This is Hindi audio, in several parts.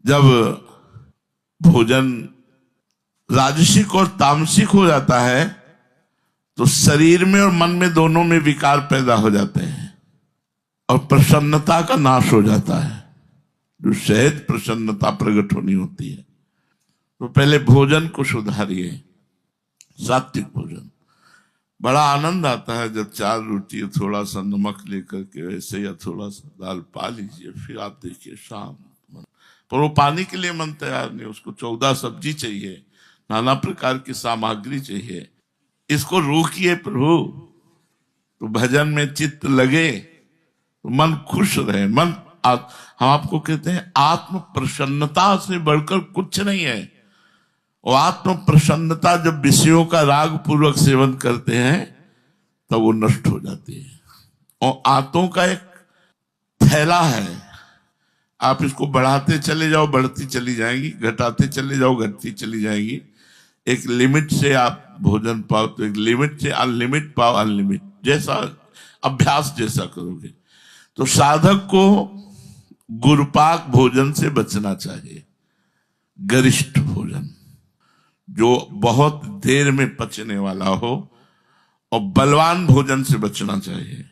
जब भोजन राजसिक और तामसिक हो जाता है तो शरीर में और मन में दोनों में विकार पैदा हो जाते हैं और प्रसन्नता का नाश हो जाता है। जो सहज प्रसन्नता प्रकट होनी होती है, तो पहले भोजन को सुधारिए, सात्विक भोजन। बड़ा आनंद आता है जब 4 रोटी थोड़ा सा नमक लेकर के वैसे या थोड़ा सा दाल पा लीजिए, फिर आप देखिए शाम। पर वो पाने के लिए मन तैयार नहीं, उसको 14 सब्जी चाहिए, नाना प्रकार की सामग्री चाहिए। इसको रोकिए प्रभु, तो भजन में चित्त लगे, तो मन खुश रहे। हम आपको कहते हैं आत्म प्रसन्नता से बढ़कर कुछ नहीं है। और आत्म प्रसन्नता जब विषयों का राग पूर्वक सेवन करते हैं तब वो नष्ट हो जाती है। और आंतों का एक थैला है, आप इसको बढ़ाते चले जाओ बढ़ती चली जाएगी, घटाते चले जाओ घटती चली जाएगी। एक लिमिट से आप भोजन पाओ तो एक लिमिट से अनलिमिट पाओ, अनलिमिट जैसा अभ्यास जैसा करोगे। तो साधक को गुरुपाक भोजन से बचना चाहिए, गरिष्ठ भोजन जो बहुत देर में पचने वाला हो, और बलवान भोजन से बचना चाहिए।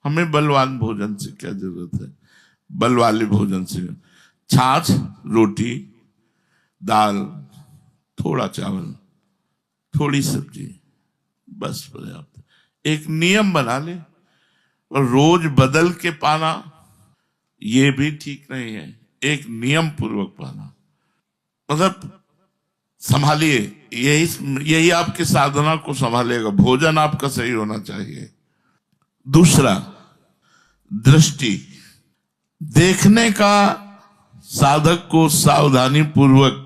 हमें बलवान भोजन से क्या जरूरत है, बल वाले भोजन से छाछ, रोटी, दाल, थोड़ा चावल, थोड़ी सब्जी, बस पर्याप्त। एक नियम बना ले, और रोज बदल के पाना ये भी ठीक नहीं है। एक नियम पूर्वक पाना, मतलब संभालिए, यही आपकी साधना को संभालेगा। भोजन आपका सही होना चाहिए। दूसरा, दृष्टि। देखने का साधक को सावधानी पूर्वक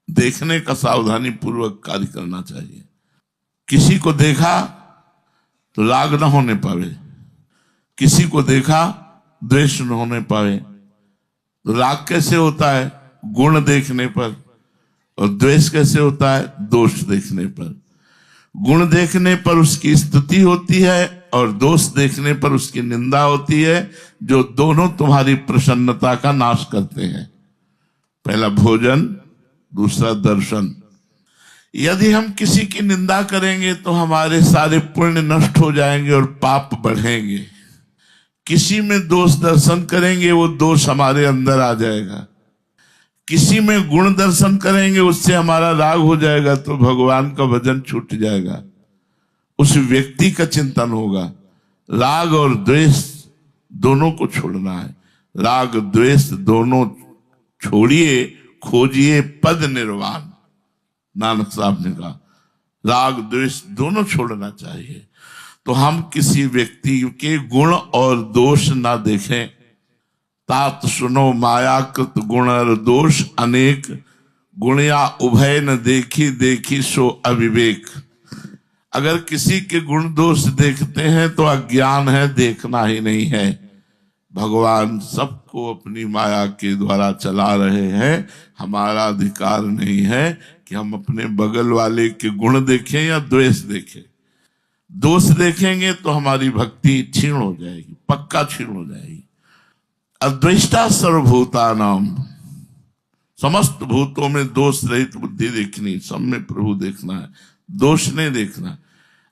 देखने का सावधानी पूर्वक कार्य करना चाहिए। किसी को देखा तो राग न होने पावे, किसी को देखा द्वेष न होने पावे। तो राग कैसे होता है, गुण देखने पर, और द्वेष कैसे होता है, दोष देखने पर। गुण देखने पर उसकी स्तुति होती है और दोष देखने पर उसकी निंदा होती है, जो दोनों तुम्हारी प्रसन्नता का नाश करते हैं। पहला भोजन, दूसरा दर्शन। यदि हम किसी की निंदा करेंगे तो हमारे सारे पुण्य नष्ट हो जाएंगे और पाप बढ़ेंगे। किसी में दोष दर्शन करेंगे, वो दोष हमारे अंदर आ जाएगा। किसी में गुण दर्शन करेंगे, उससे हमारा राग हो जाएगा, तो भगवान का भजन छूट जाएगा। उस व्यक्ति का चिंतन होगा। राग और द्वेष दोनों को छोड़ना है। राग द्वेष दोनों छोड़िए, खोजिए पद निर्वाण। नानक साहब ने कहा राग द्वेष दोनों छोड़ना चाहिए। तो हम किसी व्यक्ति के गुण और दोष ना देखें। तात सुनो माया कृत गुण और दोष अनेक, गुणया उभय न देखी देखी सो अविवेक। अगर किसी के गुण दोष देखते हैं तो अज्ञान है, देखना ही नहीं है। भगवान सबको अपनी माया के द्वारा चला रहे हैं। हमारा अधिकार नहीं है कि हम अपने बगल वाले के गुण देखें या द्वेष देखें। दोष देखेंगे तो हमारी भक्ति क्षीण हो जाएगी, पक्का क्षीण हो जाएगी। अद्वेष्टा सर्वभूतानाम, समस्त भूतों में दोष रहित बुद्धि देखनी, सब में प्रभु देखना है, दोष नहीं देखना।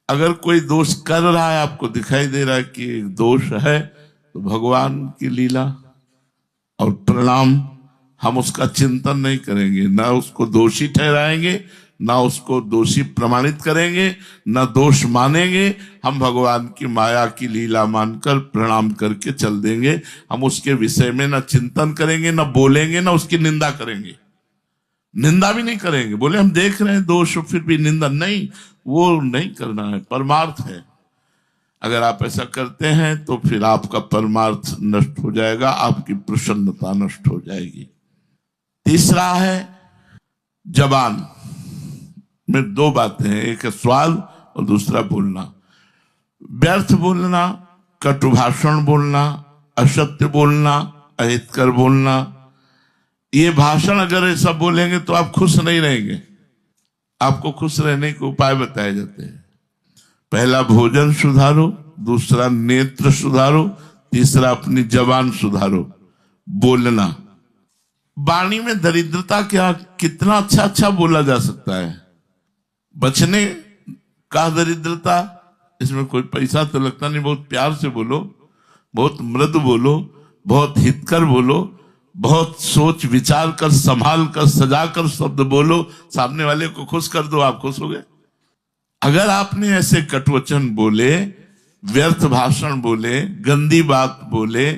अगर कोई दोष कर रहा है, आपको दिखाई दे रहा है कि एक दोष है, तो भगवान की लीला और प्रणाम। हम उसका चिंतन नहीं करेंगे, ना उसको दोषी ठहराएंगे, ना उसको दोषी प्रमाणित करेंगे, ना दोष मानेंगे। हम भगवान की माया की लीला मानकर प्रणाम करके चल देंगे। हम उसके विषय में ना चिंतन करेंगे, ना बोलेंगे, ना उसकी निंदा करेंगे। निंदा भी नहीं करेंगे। बोले हम देख रहे हैं दोष, फिर भी निंदा नहीं, वो नहीं करना है, परमार्थ है। अगर आप ऐसा करते हैं तो फिर आपका परमार्थ नष्ट हो जाएगा, आपकी प्रसन्नता नष्ट हो जाएगी। तीसरा है जबान में 2 बातें हैं, एक है स्वाद और दूसरा बोलना। व्यर्थ बोलना, कटु भाषण बोलना, असत्य बोलना, अहितकर बोलना। ये भाषण अगर ऐसा बोलेंगे तो आप खुश नहीं रहेंगे। आपको खुश रहने के उपाय बताए जाते हैं। पहला भोजन सुधारो, दूसरा नेत्र सुधारो, तीसरा अपनी जबान सुधारो, बोलना। वाणी में दरिद्रता क्या, कितना अच्छा अच्छा बोला जा सकता है। बचने का दरिद्रता, इसमें कोई पैसा तो लगता नहीं, बहुत प्यार से बोलो, बहुत मृदु बोलो, बहुत हितकर बोलो, बहुत सोच विचार कर संभाल कर सजा कर शब्द बोलो, सामने वाले को खुश कर दो, आप खुश हो गए। अगर आपने ऐसे कटवचन बोले, व्यर्थ भाषण बोले, गंदी बात बोले,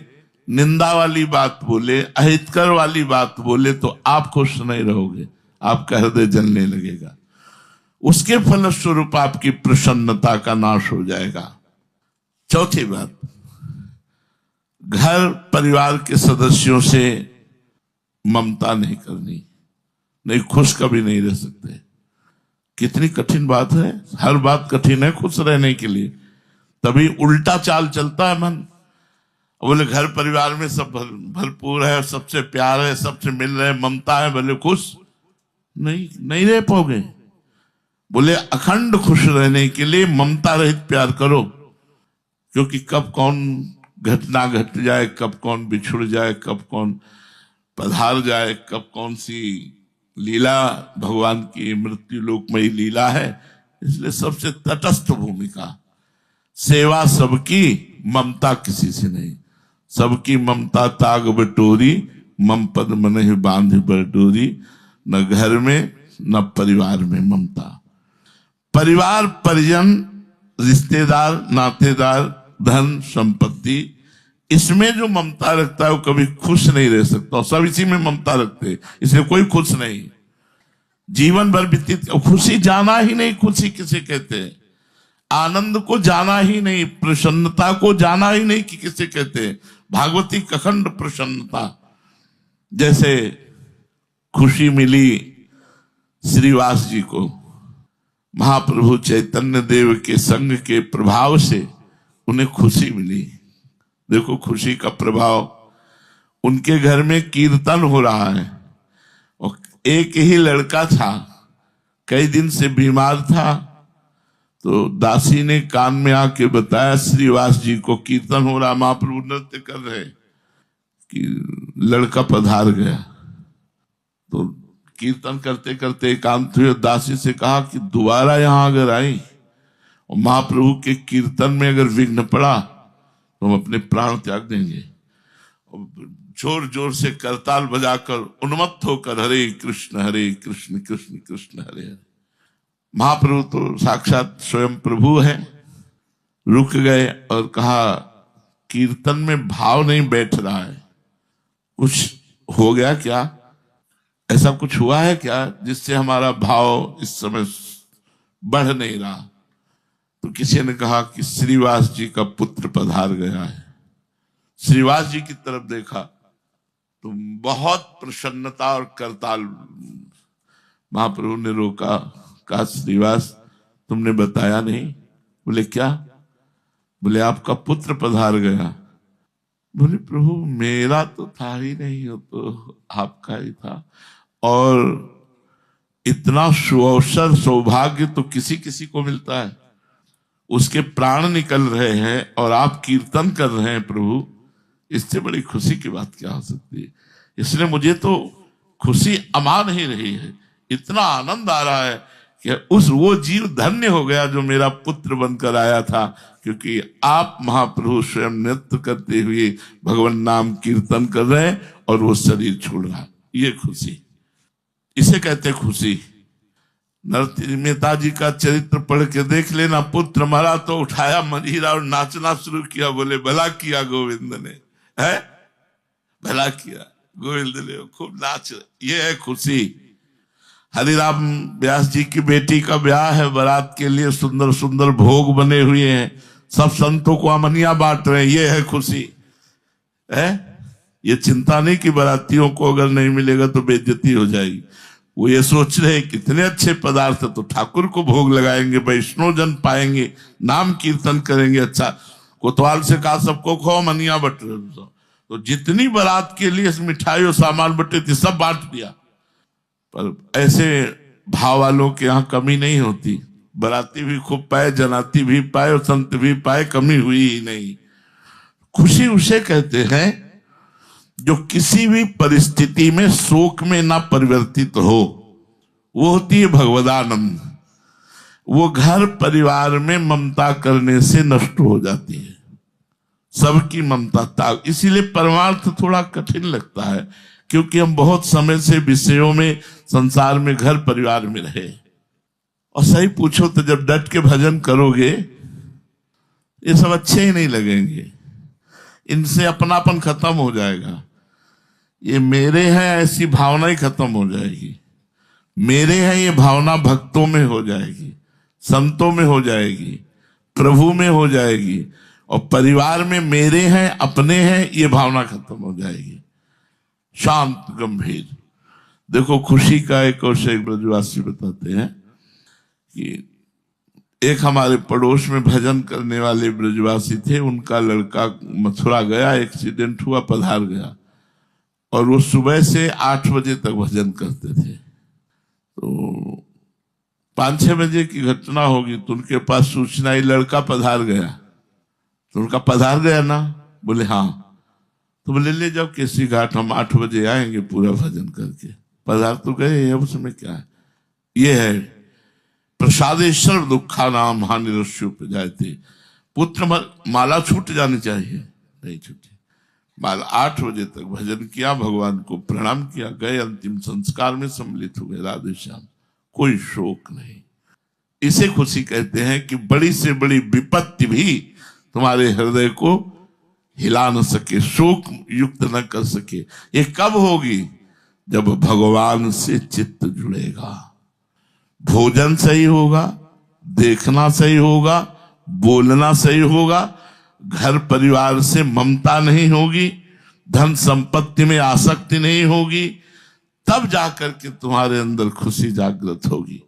निंदा वाली बात बोले, अहितकर वाली बात बोले, तो आप खुश नहीं रहोगे, आपका हृदय जलने लगेगा। उसके फलस्वरूप आपकी प्रसन्नता का नाश हो जाएगा। चौथी बात, घर परिवार के सदस्यों से ममता नहीं करनी, नहीं खुश कभी नहीं रह सकते। कितनी कठिन बात है, हर बात कठिन है खुश रहने के लिए, तभी उल्टा चाल चलता है मन। बोले घर परिवार में सब भरपूर है, सबसे प्यार है, सबसे मिल रहे, ममता है, बोले खुश नहीं रह पाओगे। बोले अखंड खुश रहने के लिए ममता रहित प्यार करो, क्योंकि कब कौन घटना घट जाए, कब कौन बिछुड़ जाए, कब कौन पधार जाए, कब कौन सी लीला भगवान की मृत्यु लोकमयी लीला है। इसलिए सबसे तटस्थ भूमिका, सेवा सबकी, ममता किसी से नहीं। सबकी ममता ताग बटोरी, मम पद मन बांध बटोरी। न घर में न परिवार में ममता। परिवार परिजन रिश्तेदार नातेदार धन संपत्ति, इसमें जो ममता रखता है वो कभी खुश नहीं रह सकता। सब इसी में ममता रखते, इसलिए कोई खुश नहीं। जीवन भर व्यतीत, खुशी जाना ही नहीं, खुशी किसे कहते हैं, आनंद को जाना ही नहीं, प्रसन्नता को जाना ही नहीं कि किसे कहते हैं। भागवती अखंड प्रसन्नता। जैसे खुशी मिली श्रीवास जी को महाप्रभु चैतन्य देव के संग के प्रभाव से, उन्हें खुशी मिली। देखो खुशी का प्रभाव, उनके घर में कीर्तन हो रहा है और एक ही लड़का था, कई दिन से बीमार था, तो दासी ने कान में आके बताया श्रीवास जी को कीर्तन हो रहा, महाप्रभु नृत्य कर रहे, कि लड़का पधार गया। तो कीर्तन करते करते एकांत हुए, दासी से कहा कि दोबारा यहां अगर आई और महाप्रभु के कीर्तन में अगर विघ्न पड़ा तो हम अपने प्राण त्याग देंगे। जोर जोर से करताल बजाकर उन्मत्त होकर हरे कृष्ण कृष्ण कृष्ण हरे हरे। महाप्रभु तो साक्षात स्वयं प्रभु है, रुक गए और कहा कीर्तन में भाव नहीं बैठ रहा है, कुछ हो गया क्या, ऐसा कुछ हुआ है क्या जिससे हमारा भाव इस समय बढ़ नहीं रहा। तो किसी ने कहा कि श्रीवास जी का पुत्र पधार गया है। श्रीवास जी की तरफ देखा तो बहुत प्रसन्नता और करताल। महाप्रभु ने रोका, कहा श्रीवास तुमने बताया नहीं। बोले क्या? बोले आपका पुत्र पधार गया। बोले प्रभु मेरा तो था ही नहीं, हो तो आपका ही था। और इतना सुअवसर सौभाग्य तो किसी किसी को मिलता है, उसके प्राण निकल रहे हैं और आप कीर्तन कर रहे हैं प्रभु, इससे बड़ी खुशी की बात क्या हो सकती है। इसलिए मुझे तो खुशी अमा नहीं रही है, इतना आनंद आ रहा है कि वो जीव धन्य हो गया जो मेरा पुत्र बनकर आया था, क्योंकि आप महाप्रभु स्वयं नृत्य करते हुए भगवान नाम कीर्तन कर रहे हैं और वो शरीर छोड़ रहा। ये खुशी, इसे कहते खुशी। नरसिंह मेहता जी का चरित्र पढ़ के देख लेना। पुत्र मरा तो उठाया मंजीरा और नाचना शुरू किया। बोले भला किया गोविंद ने, है भला किया गोविंद ने, खूब नाच। ये है खुशी। हरिराम व्यास जी की बेटी का ब्याह है, बारात के लिए सुंदर सुंदर भोग बने हुए हैं, सब संतों को अमनिया बांट रहे हैं। ये है खुशी है। ये चिंता नहीं कि बारातियों को अगर नहीं मिलेगा तो बेइज्जती हो जाएगी। वो ये सोच रहे कितने अच्छे पदार्थ तो ठाकुर को भोग लगाएंगे, वैष्णव जन पाएंगे, नाम कीर्तन करेंगे। अच्छा, कोतवाल से कहा सबको खाओ, मनिया बट रहे, तो जितनी बारात के लिए मिठाई और सामान बटे थे सब बांट दिया। पर ऐसे भाव वालों के यहाँ कमी नहीं होती। बाराती भी खूब पाए, जनाती भी पाए और संत भी पाए, कमी हुई ही नहीं। खुशी उसे कहते हैं जो किसी भी परिस्थिति में शोक में ना परिवर्तित हो, वो होती है भगवदानंद। वो घर परिवार में ममता करने से नष्ट हो जाती है, सबकी ममता त्याग। इसीलिए परमार्थ थोड़ा कठिन लगता है, क्योंकि हम बहुत समय से विषयों में, संसार में, घर परिवार में रहे। और सही पूछो तो जब डट के भजन करोगे ये सब अच्छे ही नहीं लगेंगे, इनसे अपनापन खत्म हो जाएगा। ये मेरे हैं ऐसी भावना ही खत्म हो जाएगी। मेरे हैं ये भावना भक्तों में हो जाएगी, संतों में हो जाएगी, प्रभु में हो जाएगी, और परिवार में मेरे हैं, अपने हैं, ये भावना खत्म हो जाएगी। शांत गंभीर। देखो खुशी का एक और से एक ब्रजवासी बताते हैं कि एक हमारे पड़ोस में भजन करने वाले ब्रजवासी थे, उनका लड़का मथुरा गया, एक्सीडेंट हुआ, पधार गया, और वो सुबह से 8 बजे तक भजन करते थे। तो 5-6 बजे की घटना होगी तो उनके पास सूचना आई लड़का पधार गया। तो उनका पधार गया ना? बोले हाँ। तो बोले ले जाओ केसी घाट, हम 8 बजे आएंगे पूरा भजन करके। पधार तो गए, अब उसमें क्या है? ये है प्रसादेश्वर दुखा नाम हानि रस्योपजायते। पुत्र माला छूट जानी चाहिए, नहीं छूटी। माला 8 बजे तक भजन किया, भगवान को प्रणाम किया, गए, अंतिम संस्कार में सम्मिलित हुए। राधे श्याम, कोई शोक नहीं। इसे खुशी कहते हैं कि बड़ी से बड़ी विपत्ति भी तुम्हारे हृदय को हिला न सके, शोक युक्त न कर सके। ये कब होगी? जब भगवान से चित्त जुड़ेगा, भोजन सही होगा, देखना सही होगा, बोलना सही होगा, घर परिवार से ममता नहीं होगी, धन संपत्ति में आसक्ति नहीं होगी, तब जाकर के तुम्हारे अंदर खुशी जागृत होगी।